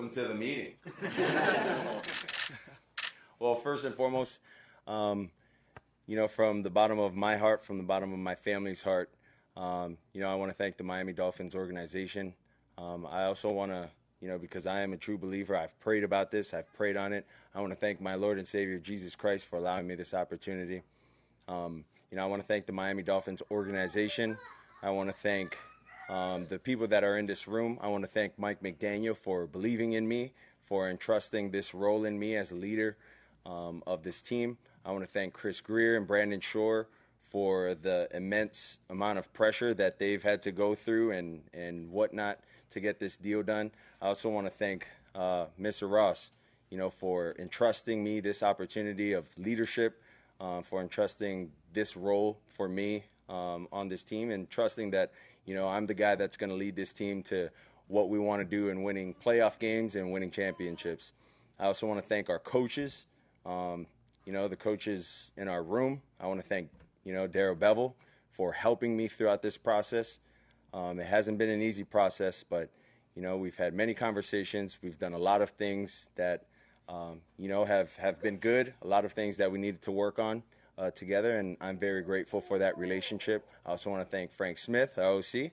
welcome to the meeting. Well, first and foremost, from the bottom of my heart, from the bottom of my family's heart, I want to thank the Miami Dolphins organization. I also want to, because I am a true believer, I've prayed about this, I've prayed on it. I want to thank my Lord and Savior, Jesus Christ, for allowing me this opportunity. I want to thank the Miami Dolphins organization. I want to thank the people that are in this room. I want to thank Mike McDaniel for believing in me, for entrusting this role in me as a leader of this team. I want to thank Chris Greer and Brandon Shore for the immense amount of pressure that they've had to go through and whatnot to get this deal done. I also want to thank Mr. Ross, for entrusting me this opportunity of leadership, for entrusting this role for me on this team, and trusting that, I'm the guy that's going to lead this team to what we want to do in winning playoff games and winning championships. I also want to thank our coaches, the coaches in our room. I want to thank, Darryl Bevel for helping me throughout this process. It hasn't been an easy process, but, we've had many conversations. We've done a lot of things that, have been good, a lot of things that we needed to work on together, and I'm very grateful for that relationship. I also want to thank Frank Smith, our OC,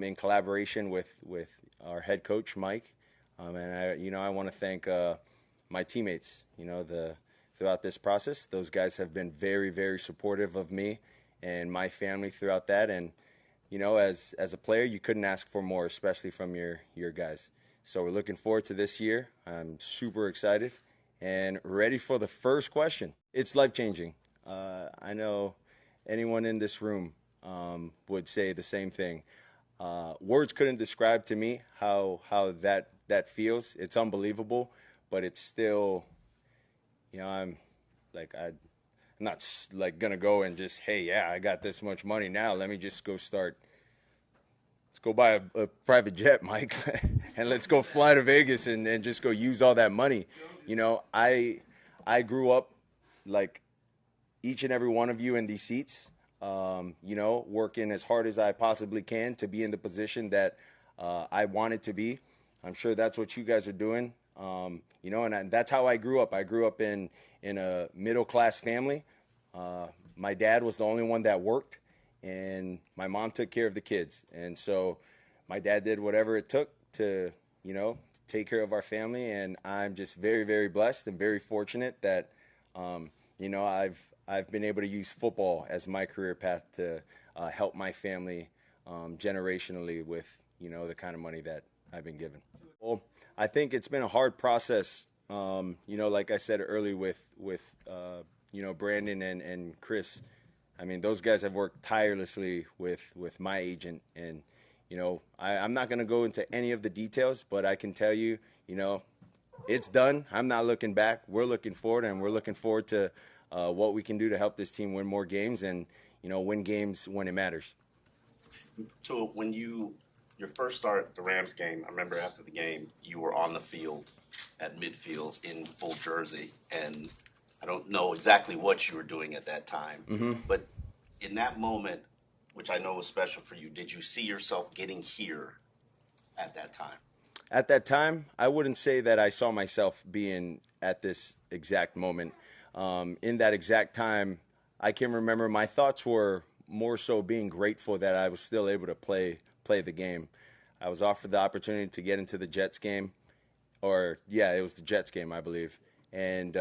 in collaboration with our head coach, Mike. And I want to thank my teammates, throughout this process. Those guys have been very, very supportive of me and my family throughout that. And, as a player, you couldn't ask for more, especially from your guys. So we're looking forward to this year. I'm super excited and ready for the first question. It's life-changing. I know anyone in this room would say the same thing. Words couldn't describe to me how that feels. It's unbelievable, but it's still, I'm not like gonna go and just, hey, yeah, I got this much money now. Let me just let's go buy a private jet, Mike, and let's go fly to Vegas and just go use all that money. I grew up like each and every one of you in these seats, working as hard as I possibly can to be in the position that I wanted to be. I'm sure that's what you guys are doing, and that's how I grew up. I grew up in a middle-class family. My dad was the only one that worked, and my mom took care of the kids. And so my dad did whatever it took to, take care of our family, and I'm just very, very blessed and very fortunate that, I've been able to use football as my career path to help my family generationally with, the kind of money that I've been given. Well, I think it's been a hard process, like I said earlier with Brandon and Chris. I mean, those guys have worked tirelessly with my agent, and, I'm not going to go into any of the details, but I can tell you, it's done. I'm not looking back. We're looking forward, and we're looking forward to what we can do to help this team win more games and, win games when it matters. So when your first start at the Rams game, I remember after the game, you were on the field at midfield in full jersey, and I don't know exactly what you were doing at that time, but in that moment, which I know was special for you, did you see yourself getting here at that time? At that time, I wouldn't say that I saw myself being at this exact moment. In that exact time, I can remember my thoughts were more so being grateful that I was still able to play the game. I was offered the opportunity to get into the Jets game, it was the Jets game, I believe. And,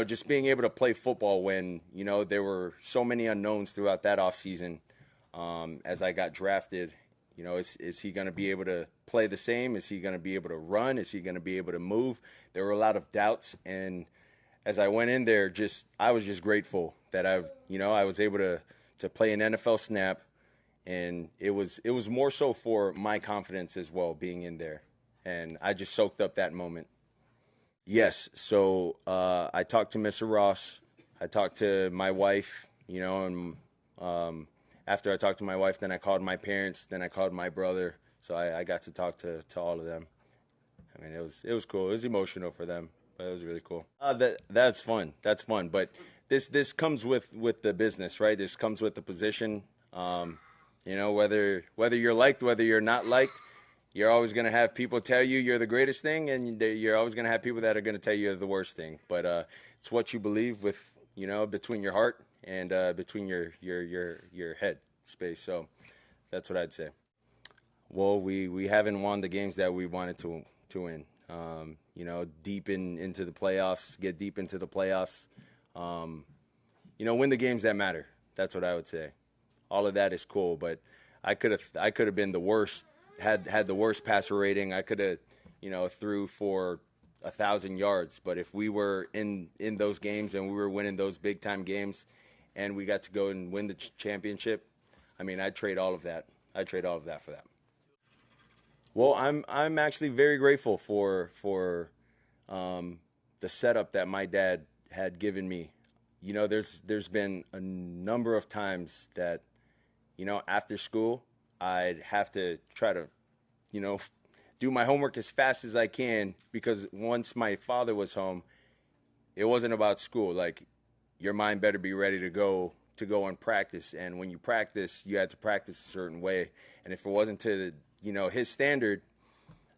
just being able to play football when, there were so many unknowns throughout that offseason as I got drafted. Is he going to be able to play the same? Is he going to be able to run? Is he going to be able to move? There were a lot of doubts, and as I went in there, I was just grateful that I was able to play an NFL snap, and it was more so for my confidence as well being in there, and I just soaked up that moment. Yes, so I talked to Mr. Ross, I talked to my wife, and after I talked to my wife, then I called my parents, then I called my brother, so I got to talk to all of them. I mean, it was cool. It was emotional for them. But it was really cool. That's fun. That's fun. But this comes with the business, right? This comes with the position. Whether you're liked, whether you're not liked, you're always going to have people tell you you're the greatest thing, and you're always going to have people that are going to tell you you're the worst thing. But it's what you believe with, between your heart and between your head space. So that's what I'd say. Well, we haven't won the games that we wanted to win. Deep into the playoffs, get deep into the playoffs. Win the games that matter. That's what I would say. All of that is cool, but I could have been the worst. Had the worst passer rating. I could have, threw for 1,000 yards. But if we were in those games and we were winning those big time games, and we got to go and win the championship, I mean, I'd trade all of that. I'd trade all of that for that. Well, I'm actually very grateful for the setup that my dad had given me. There's been a number of times that, after school, I'd have to try to, you know, do my homework as fast as I can, because once my father was home, it wasn't about school. Like, your mind better be ready to go and practice. And when you practice, you had to practice a certain way. And if it wasn't to, his standard,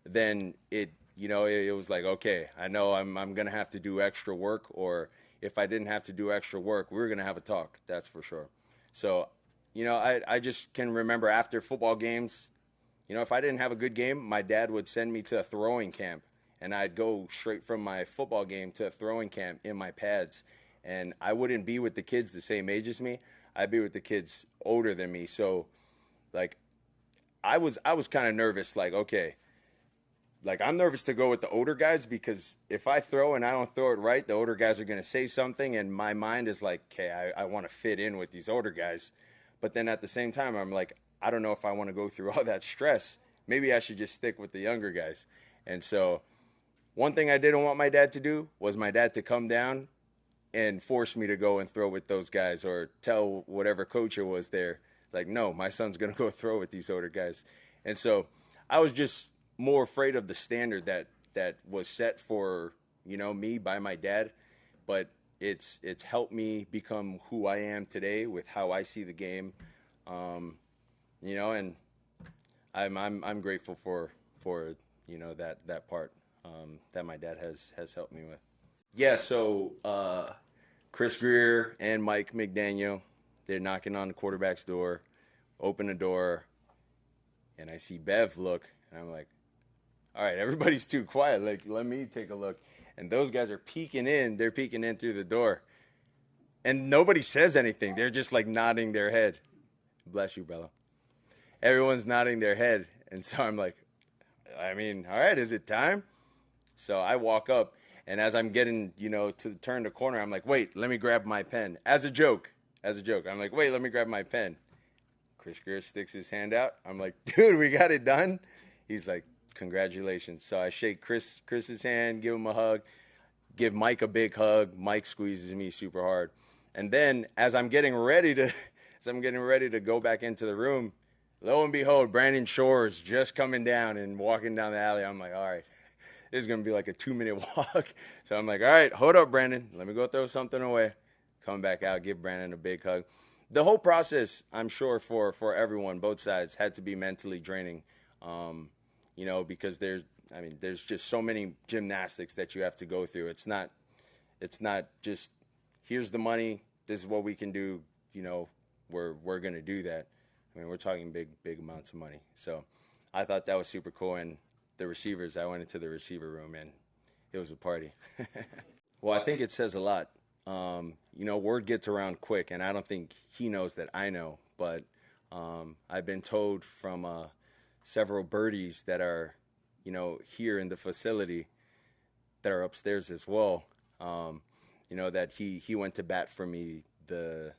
then it was like, okay, I know I'm going to have to do extra work, or if I didn't have to do extra work, we were going to have a talk. That's for sure. So, I just can remember after football games, if I didn't have a good game, my dad would send me to a throwing camp, and I'd go straight from my football game to a throwing camp in my pads. And I wouldn't be with the kids the same age as me. I'd be with the kids older than me. So, like, I was kind of nervous. Like, okay, like, I'm nervous to go with the older guys, because if I throw and I don't throw it right, the older guys are going to say something, and my mind is like, okay, I want to fit in with these older guys. But then at the same time, I'm like, I don't know if I want to go through all that stress. Maybe I should just stick with the younger guys. And so one thing I didn't want my dad to do was my dad to come down and force me to go and throw with those guys, or tell whatever coach it was there, like, no, my son's going to go throw with these older guys. And so I was just more afraid of the standard that was set for, me by my dad. But it's helped me become who I am today with how I see the game. And I'm grateful for that part that my dad has helped me with. Yeah, so Chris Greer and Mike McDaniel, they're knocking on the quarterback's door, open the door, and I see Bev look, and I'm like, all right, everybody's too quiet. Like, let me take a look. And those guys are peeking in. They're peeking in through the door. And nobody says anything. They're just, like, nodding their head. Bless you, Bella. Everyone's nodding their head. And so I'm like, all right, is it time? So I walk up, and as I'm getting, to turn the corner, I'm like, wait, let me grab my pen. As a joke. I'm like, wait, let me grab my pen. Chris Greer sticks his hand out. I'm like, dude, we got it done? He's like, congratulations. So I shake Chris's hand, give him a hug, give Mike a big hug. Mike squeezes me super hard. And then as I'm getting ready to go back into the room, lo and behold, Brandon Shore's just coming down and walking down the alley. I'm like, all right, this is going to be like a 2-minute walk. So I'm like, all right, hold up, Brandon. Let me go throw something away. Come back out, give Brandon a big hug. The whole process, I'm sure, for everyone, both sides, had to be mentally draining. Because there's just so many gymnastics that you have to go through. It's not just, here's the money, this is what we can do, we're going to do that. We're talking big amounts of money. So I thought that was super cool. And the receivers, I went into the receiver room, and it was a party. Well, I think it says a lot. Word gets around quick, and I don't think he knows that I know, but I've been told from several birdies that are, here in the facility, that are upstairs as well, that he went to bat for me the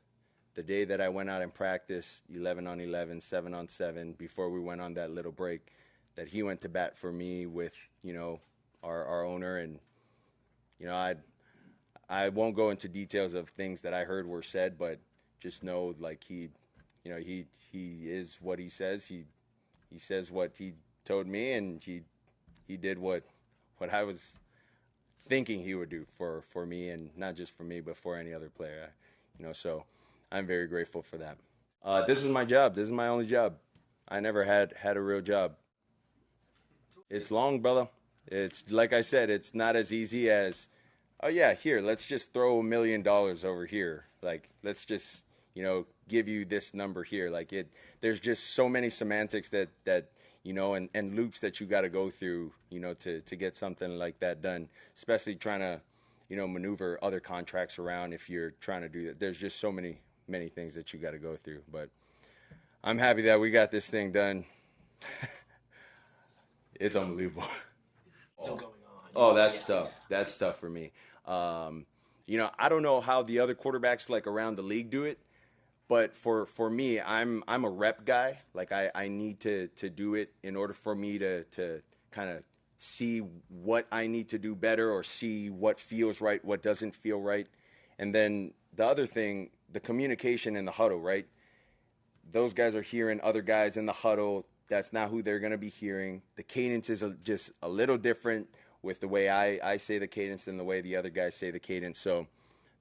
day that I went out and practiced 11 on 11, 7 on 7, before we went on that little break, that he went to bat for me with, our owner. And, I won't go into details of things that I heard were said, but just know, like, he is what he says. He says what he told me, and he did what I was thinking he would do for me, and not just for me, but for any other player. So I'm very grateful for that. This is my job. This is my only job. I never had a real job. It's long, brother. It's like I said, it's not as easy as, oh yeah, here, let's just throw $1 million over here. Like, let's just, give you this number here. Like there's just so many semantics that and loops that you got to go through, to get something like that done, especially trying to, maneuver other contracts around if you're trying to do that. There's just so many things that you got to go through. But I'm happy that we got this thing done. It's unbelievable. Still going on. Oh, that's tough. That's tough for me. I don't know how the other quarterbacks like around the league do it, but for me, I'm a rep guy. Like I need to do it in order for me to kind of see what I need to do better or see what feels right, what doesn't feel right. And then the other thing, the communication in the huddle, right? Those guys are hearing other guys in the huddle. That's not who they're going to be hearing. The cadence is just a little different with the way I say the cadence than the way the other guys say the cadence. So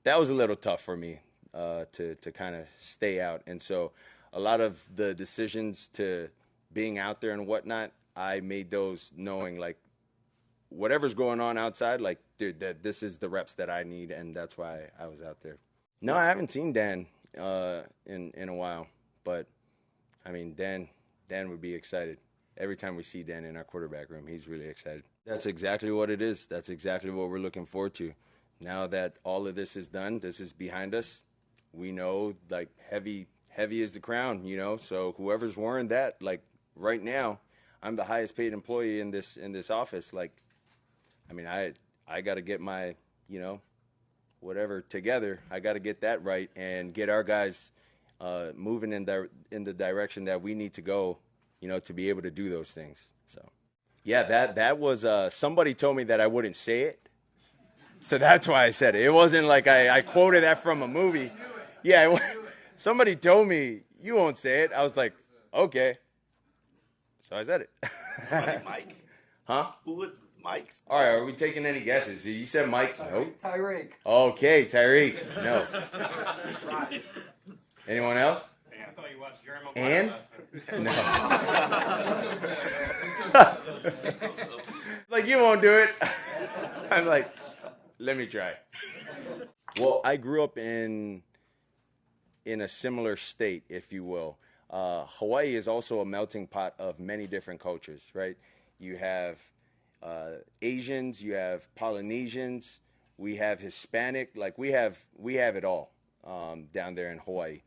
that was a little tough for me to kind of stay out. And so a lot of the decisions to being out there and whatnot, I made those knowing like whatever's going on outside, like, dude, that this is the reps that I need, and that's why I was out there. No, I haven't seen Dan in a while, but I mean, Dan would be excited. Every time we see Dan in our quarterback room, he's really excited. That's exactly what it is. That's exactly what we're looking forward to. Now that all of this is done, this is behind us. We know, like, heavy is the crown, So whoever's wearing that, like, right now, I'm the highest paid employee in this office. Like, I mean, I got to get my, whatever together. I got to get that right and get our guys moving in the direction that we need to go, to be able to do those things. So, yeah, that was somebody told me that I wouldn't say it, so that's why I said it. It wasn't like I quoted that from a movie. Yeah, somebody told me you won't say it. I was like, okay, so I said it. Mike? Huh? Who was Mike's? All right, are we taking any guesses? You said Mike. Nope. Tyreek. Okay, Tyreek. No. Anyone else? Yeah, I thought you watched Jeremy And? No. Like, you won't do it. I'm like, let me try. Well, I grew up in a similar state, if you will. Hawaii is also a melting pot of many different cultures, right? You have Asians, you have Polynesians, we have Hispanic, like we have it all down there in Hawaii.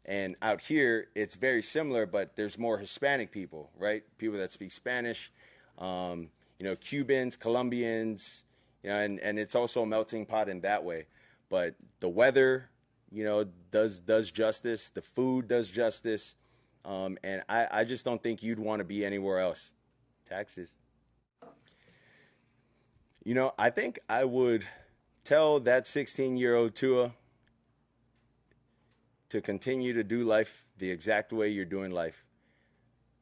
And out here, it's very similar, but there's more Hispanic people, right? People that speak Spanish, Cubans, Colombians, and it's also a melting pot in that way. But the weather, does justice. The food does justice. And I just don't think you'd want to be anywhere else. Taxes. I think I would tell that 16-year-old Tua to continue to do life the exact way you're doing life.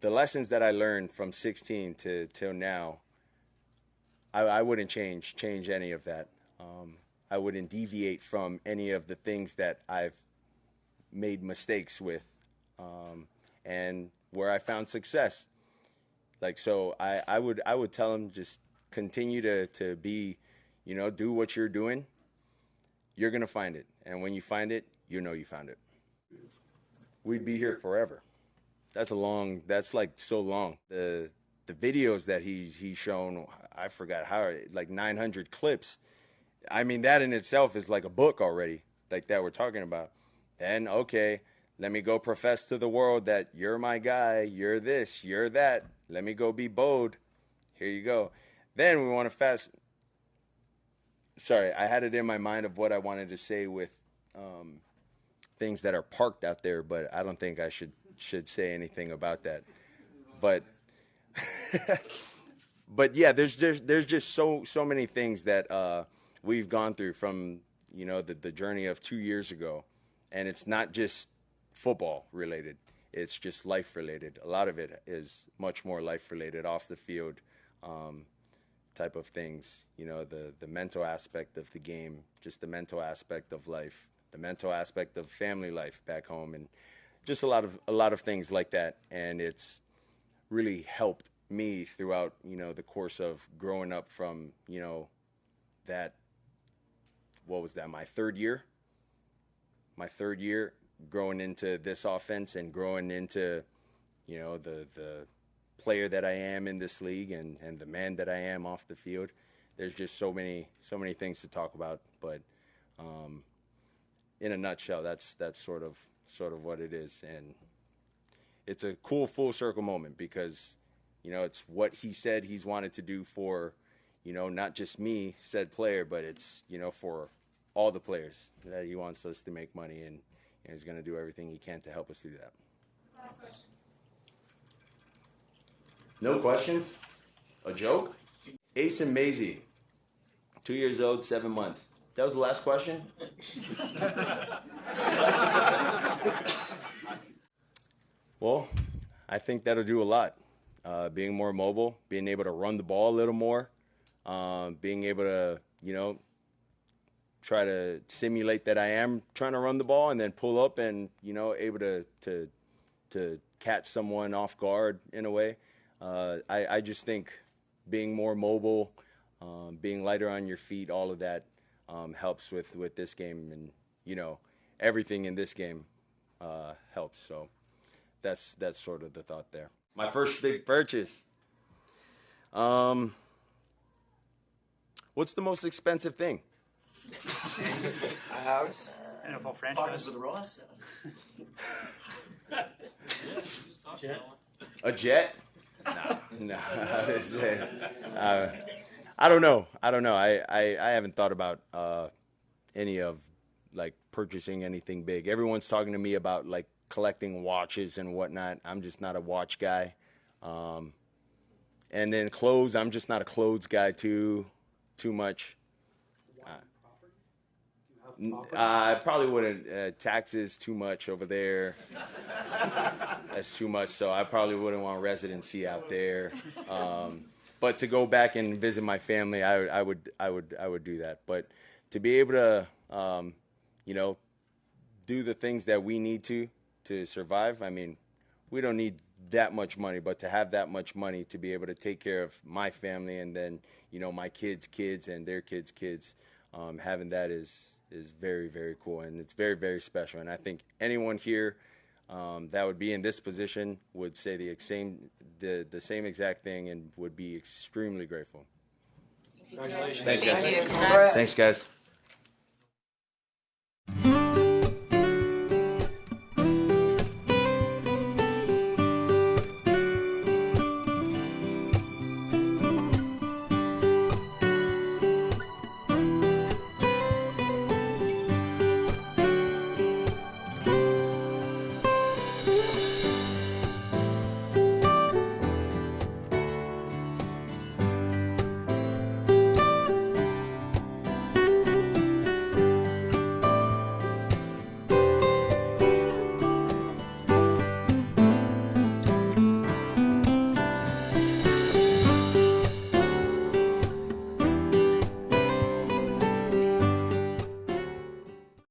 The lessons that I learned from 16 till now, I wouldn't change any of that. I wouldn't deviate from any of the things that I've made mistakes with, and where I found success. Like, so I would tell him, just continue to be, do what you're doing. You're going to find it. And when you find it, you found it. We'd be here forever. That's like so long. The videos that he's shown, I forgot how, like 900 clips. I mean, that in itself is like a book already, like that we're talking about. Then, okay, let me go profess to the world that you're my guy, you're this, you're that. Let me go be bold. Here you go. Then we want to Sorry, I had it in my mind of what I wanted to say with things that are parked out there, but I don't think I should say anything about that. But but yeah, there's just so many things that we've gone through from the journey of 2 years ago, and it's not just football related. It's just life related. A lot of it is much more life related, off the field type of things. The mental aspect of the game, just the mental aspect of life, the mental aspect of family life back home, and just a lot of things like that. And it's really helped me throughout, the course of growing up from, that, what was that, my third year? My third year growing into this offense and growing into, the player that I am in this league and the man that I am off the field. There's just so many things to talk about, but in a nutshell, that's sort of what it is, and it's a cool full circle moment because, it's what he said he's wanted to do for, not just me, said player, but it's, for all the players that he wants us to make money, and he's going to do everything he can to help us do that. Last question. No questions? A joke? Ace and Maisie, 2 years old, 7 months. That was the last question? Well, I think that'll do a lot. Being more mobile, being able to run the ball a little more, being able to, try to simulate that I am trying to run the ball and then pull up and, able to catch someone off guard in a way. I just think being more mobile, being lighter on your feet, all of that helps with this game, and everything in this game helps. So that's sort of the thought there. My first big purchase. What's the most expensive thing? A house. NFL franchise. With Ross. A jet? No. I don't know. I haven't thought about any of like purchasing anything big. Everyone's talking to me about like collecting watches and whatnot. I'm just not a watch guy. And then clothes. I'm just not a clothes guy too much. I probably wouldn't. Taxes too much over there. That's too much. So I probably wouldn't want residency out there. But to go back and visit my family, I would do that. But to be able to, do the things that we need to survive. I mean, we don't need that much money, but to have that much money to be able to take care of my family and then, my kids' kids and their kids' kids, having that is very, very cool, and it's very, very special. And I think anyone here that would be in this position would say the same exact thing and would be extremely grateful. Congratulations. Thanks, guys. Thank you. Congrats. Thanks, guys.